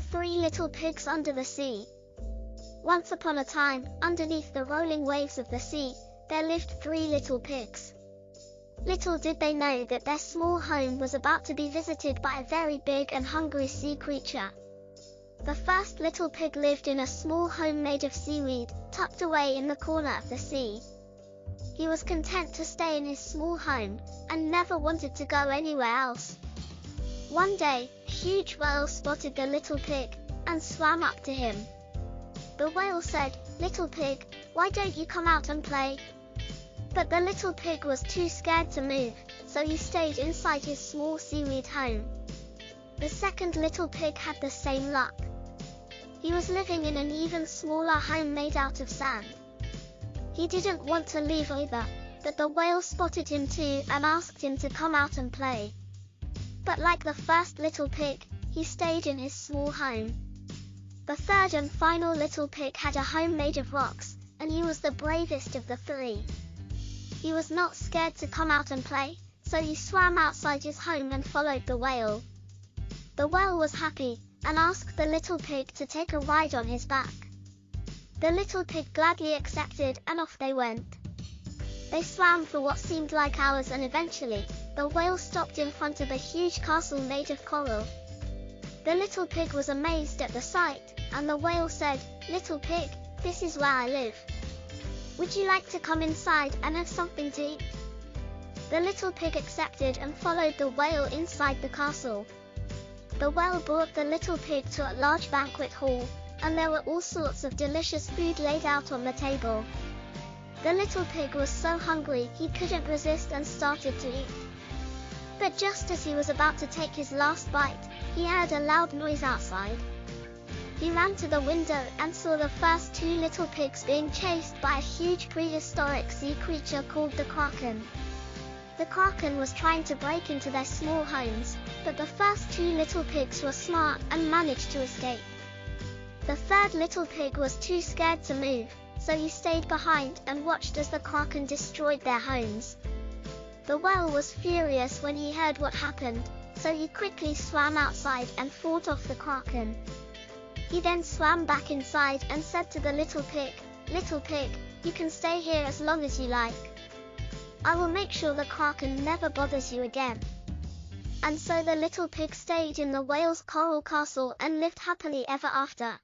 Three Little Pigs Under the Sea. Once upon a time, underneath the rolling waves of the sea, there lived three little pigs. Little did they know that their small home was about to be visited by a very big and hungry sea creature. The first little pig lived in a small home made of seaweed, tucked away in the corner of the sea. He was content to stay in his small home, and never wanted to go anywhere else. One day, a huge whale spotted the little pig, and swam up to him. The whale said, "Little pig, why don't you come out and play?" But the little pig was too scared to move, so he stayed inside his small seaweed home. The second little pig had the same luck. He was living in an even smaller home made out of sand. He didn't want to leave either, but the whale spotted him too and asked him to come out and play. But like the first little pig, he stayed in his small home. The third and final little pig had a home made of rocks, and he was the bravest of the three. He was not scared to come out and play, so he swam outside his home and followed the whale. The whale was happy, and asked the little pig to take a ride on his back. The little pig gladly accepted, and off they went. They swam for what seemed like hours, and eventually, the whale stopped in front of a huge castle made of coral. The little pig was amazed at the sight, and the whale said, "Little pig, this is where I live. Would you like to come inside and have something to eat?" The little pig accepted and followed the whale inside the castle. The whale brought the little pig to a large banquet hall, and there were all sorts of delicious food laid out on the table. The little pig was so hungry he couldn't resist and started to eat. But just as he was about to take his last bite, he heard a loud noise outside. He ran to the window and saw the first two little pigs being chased by a huge prehistoric sea creature called the Kraken. The Kraken was trying to break into their small homes, but the first two little pigs were smart and managed to escape. The third little pig was too scared to move, so he stayed behind and watched as the Kraken destroyed their homes. The whale was furious when he heard what happened, so he quickly swam outside and fought off the Kraken. He then swam back inside and said to the little pig, "Little pig, you can stay here as long as you like. I will make sure the Kraken never bothers you again." And so the little pig stayed in the whale's coral castle and lived happily ever after.